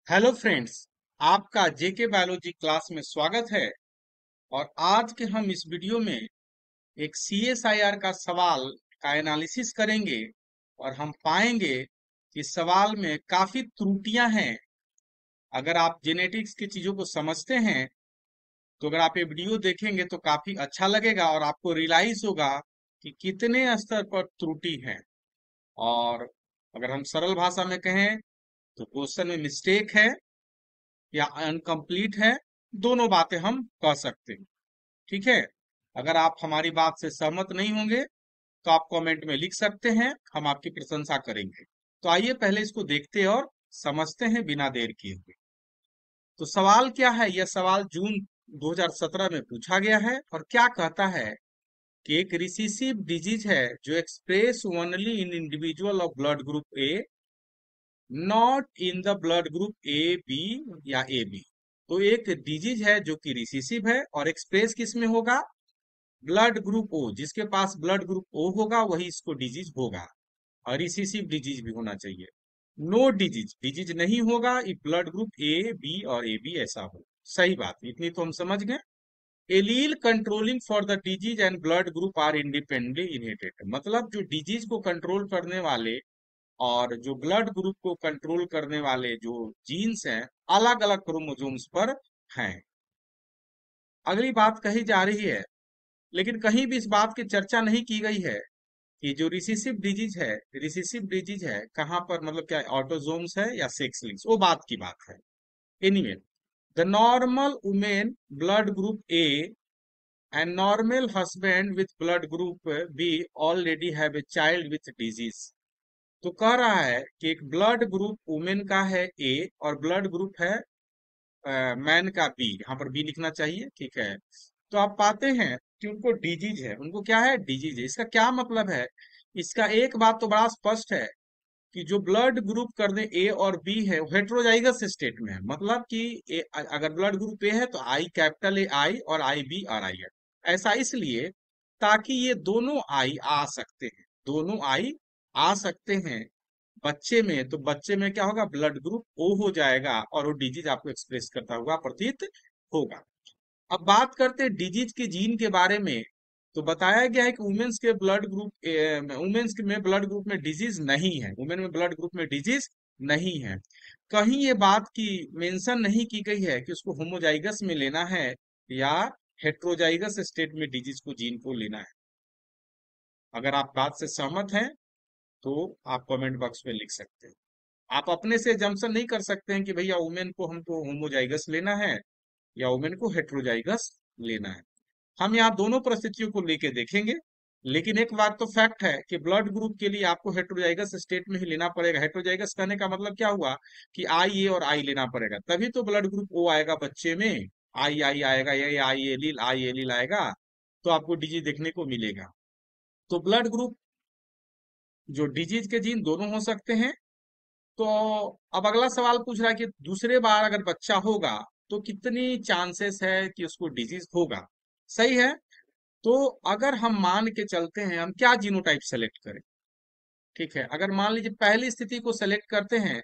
Hello friends. आपका जेके biology class में स्वागत है। और आज के हम इस वीडियो में एक सीएसआईआर का सवाल का एनालिसिस करेंगे। और हम पाएंगे कि सवाल में काफी त्रुटियां हैं। अगर आप जेनेटिक्स की चीजों को समझते हैं तो अगर आप ये वीडियो देखेंगे तो काफी अच्छा लगेगा और आपको रियलाइज होगा कि कितने स्तर पर त्रुटि है। और अगर हम सरल भाषा में कहें तो क्वेश्चन में मिस्टेक है या अनकंप्लीट है, दोनों बातें हम कह सकते हैं। ठीक है। अगर आप हमारी बात से सहमत नहीं होंगे तो आप कमेंट में लिख सकते हैं, हम आपकी प्रशंसा करेंगे। तो आइए पहले इसको देखते हैं और समझते हैं बिना देर किए हुए। तो सवाल क्या है? यह सवाल जून 2017 में पूछा गया है और क्या कहता है कि एक रिसेसिव डिजीज है जो express only in individual of blood group A, not in the blood group A B या ए बी। तो एक डिजीज है जो कि रिसेसिव है और एक्सप्रेस किस में होगा? Blood group O. जिसके पास ब्लड ग्रुप ओ होगा वही इसको डिजीज होगा। और रिसेसिव डिजीज भी होना चाहिए। नो डिजीज, डिजीज नहीं होगा if blood group A B और ए बी ऐसा हो। सही बात, इतनी तो हम समझ गए। Allele controlling for the disease and blood group are independently inherited. मतलब जो डिजीज को कंट्रोल करने वाले और जो ब्लड ग्रुप को कंट्रोल करने वाले जो जीन्स हैं, अलग अलग क्रोमोसोम्स पर हैं। अगली बात कही जा रही है, लेकिन कहीं भी इस बात की चर्चा नहीं की गई है कि जो रिसेसिव डिजीज है कहाँ पर, मतलब क्या ऑटोजोम्स है या सेक्स लिंक्स, वो बात की बात है। Anyway, the normal women blood group A and normal husband with blood group B already have a child with disease. तो कह रहा है कि एक ब्लड ग्रुप वुमेन का है ए और ब्लड ग्रुप है मैन का बी। यहाँ पर बी लिखना चाहिए, ठीक है। तो आप पाते हैं कि उनको डिजीज है, उनको क्या है? डिजीज है। इसका क्या मतलब है? इसका एक बात तो बड़ा स्पष्ट है कि जो ब्लड ग्रुप करने ए और बी है वो हेट्रोजाइगस स्टेट में है। मतलब कि अगर ब्लड ग्रुप ए है तो आई कैपिटल ए आई और आई बी आर आई है। ऐसा इसलिए ताकि ये दोनों आई आ सकते हैं, दोनों आई आ सकते हैं बच्चे में। तो बच्चे में क्या होगा? ब्लड ग्रुप ओ हो जाएगा और वो डिजीज आपको एक्सप्रेस करता हुआ प्रतीत होगा। अब बात करते हैं डिजीज के जीन के बारे में। तो बताया गया है कि वुमेन्स में ब्लड ग्रुप में डिजीज नहीं है, वुमेन में ब्लड ग्रुप में डिजीज नहीं है। कहीं ये बात की मेंशन नहीं की गई है कि उसको होमोजाइगस में लेना है या हेट्रोजाइगस स्टेट में डिजीज को, जीन को लेना है। अगर आप बात से सहमत हैं तो आप कमेंट बॉक्स में लिख सकते हैं। आप अपने से जम्पशन नहीं कर सकते हैं कि भैया वुमेन को हमको होमोजाइगस लेना है या वुमेन को हेट्रोजाइगस लेना है। हम यहाँ दोनों परिस्थितियों को लेके देखेंगे। लेकिन एक बात तो फैक्ट है कि ब्लड ग्रुप के लिए आपको हेट्रोजाइगस स्टेट में ही लेना पड़ेगा। हेट्रोजाइगस कहने का मतलब क्या हुआ कि आई ए और आई लेना पड़ेगा, तभी तो ब्लड ग्रुप ओ आएगा बच्चे में। आई आई आएगा, ये आई एलिल आएगा तो आपको डिजीज देखने को मिलेगा। तो ब्लड ग्रुप जो डिजीज के जीन दोनों हो सकते हैं। तो अब अगला सवाल पूछ रहा है कि दूसरे बार अगर बच्चा होगा तो कितनी चांसेस है कि उसको डिजीज होगा। सही है। तो अगर हम मान के चलते हैं, हम क्या जीनोटाइप सेलेक्ट करें? ठीक है, अगर मान लीजिए पहली स्थिति को सेलेक्ट करते हैं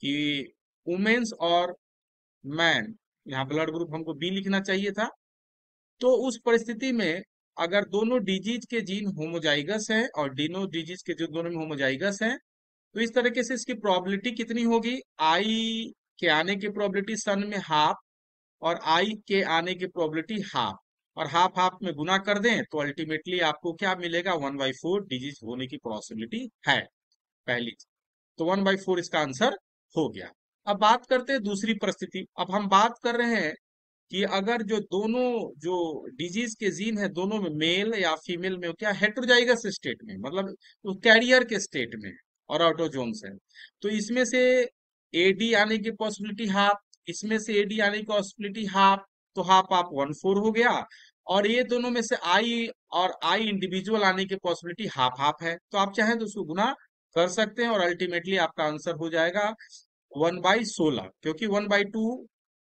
कि वुमेन्स और मैन, यहाँ ब्लड ग्रुप हमको बी लिखना चाहिए था। तो उस परिस्थिति में अगर दोनों डिजीज के जीन होमोजाइगस है और दोनों डिजीज के जो दोनों में होमोजाइगस है, तो इस तरीके से इसकी प्रोबेबिलिटी कितनी होगी? आई के आने की प्रोबेबिलिटी सन में हाफ और आई के आने की प्रोबेबिलिटी हाफ, और हाफ हाफ में गुना कर दें तो अल्टीमेटली आपको क्या मिलेगा? 1/4 डिजीज होने की पॉसिबिलिटी है पहली चीज। तो 1/4 इसका आंसर हो गया। अब बात करते हैं दूसरी परिस्थिति। अब हम बात कर रहे हैं कि अगर जो दोनों जो डिजीज के जीन है दोनों में मेल या फीमेल में, क्या हेट्रोजाइगस स्टेट में, मतलब वो कैरियर के स्टेट में और ऑटोजोम्स है, तो इसमें से एडी आने की पॉसिबिलिटी हाफ, इसमें से एडी आने की पॉसिबिलिटी हाफ, तो हाफ आप 1/4 हो गया। और ये दोनों में से आई और आई इंडिविजुअल आने की पॉसिबिलिटी हाफ हाफ है, तो आप चाहें तो उसको गुना कर सकते हैं और अल्टीमेटली आपका आंसर हो जाएगा 1/16, क्योंकि 1/2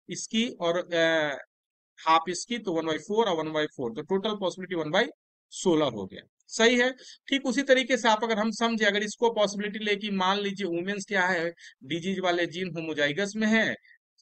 इसकी और हाफ इसकी, तो 1/4 और 1/4, तो टोटल पॉसिबिलिटी 1/16 हो गया। सही है। ठीक उसी तरीके से आप अगर हम समझे, अगर इसको पॉसिबिलिटी ले कि मान लीजिए वुमेन्स क्या है, डिजीज वाले जीन होमोजाइगस में है,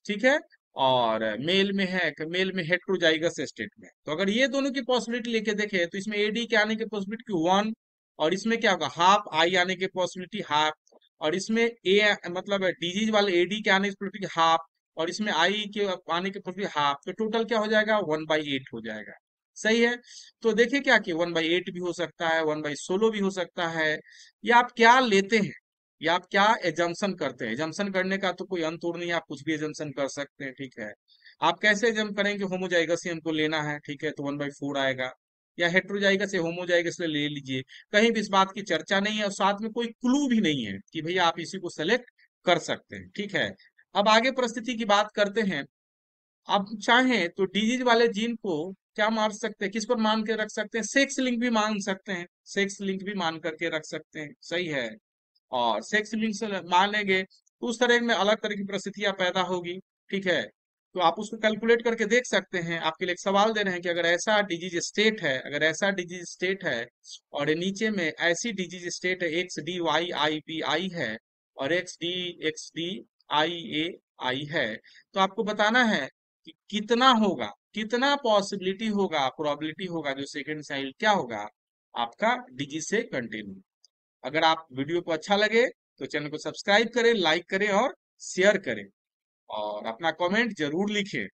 ठीक है, और मेल में है, मेल में हेट्रोजाइगस स्टेट में, तो अगर ये दोनों की पॉसिबिलिटी लेके देखे तो इसमें एडी के आने की पॉसिबिलिटी 1, और इसमें क्या होगा हाफ आई आने की पॉसिबिलिटी हाफ, और इसमें ए मतलब डिजीज वाले एडी के आने की पॉसिबिलिटी हाफ, और इसमें आई के आने की पॉसिबिलिटी हाफ, तो टोटल क्या हो जाएगा 1/8 हो जाएगा। सही है। तो देखिए क्या कि 1/8 भी हो सकता है, 1/16 भी हो सकता है। ये आप क्या लेते हैं, या आप क्या एजम्पशन करते हैं, एजम्पशन करने का तो कोई अंत और नहीं है, आप कुछ भी एजम्पशन कर सकते हैं, ठीक है। आप कैसे एजम करेंगे, होमोजाइगस ही हमको लेना है, ठीक है, तो 1/4 आएगा, या हेट्रोजाइगस या होमोजाइगस ले लीजिए। कहीं भी इस बात की चर्चा नहीं है, और साथ में कोई क्लू भी नहीं है कि भैया आप इसी को सेलेक्ट कर सकते हैं, ठीक है। अब आगे परिस्थिति की बात करते हैं। आप चाहें तो डिजीज वाले जीन को क्या मान सकते हैं, किस पर मान के रख सकते हैं, सेक्स लिंक भी मान सकते हैं, सेक्स लिंक भी मान करके रख सकते हैं, सही है। और सेक्स लिंक से मानेंगे तो उस तरह में अलग तरह की परिस्थितियां पैदा होगी, ठीक है। तो आप उसको कैलकुलेट करके देख सकते हैं। आपके लिए एक सवाल दे रहे हैं कि अगर ऐसा डिजीज स्टेट है, अगर ऐसा डिजीज स्टेट है, और ये नीचे में ऐसी डिजीज स्टेट है XDYIPI है, और XDXDIAI है, तो आपको बताना है कि कितना होगा, कितना पॉसिबिलिटी होगा, प्रोबेबिलिटी होगा, जो सेकंड चाइल्ड क्या होगा आपका डिजीज से कंटिन्यू। अगर आप वीडियो को अच्छा लगे तो चैनल को सब्सक्राइब करें, लाइक करें और शेयर करें, और अपना कमेंट जरूर लिखें।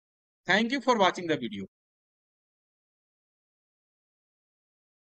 Thank you for watching the video.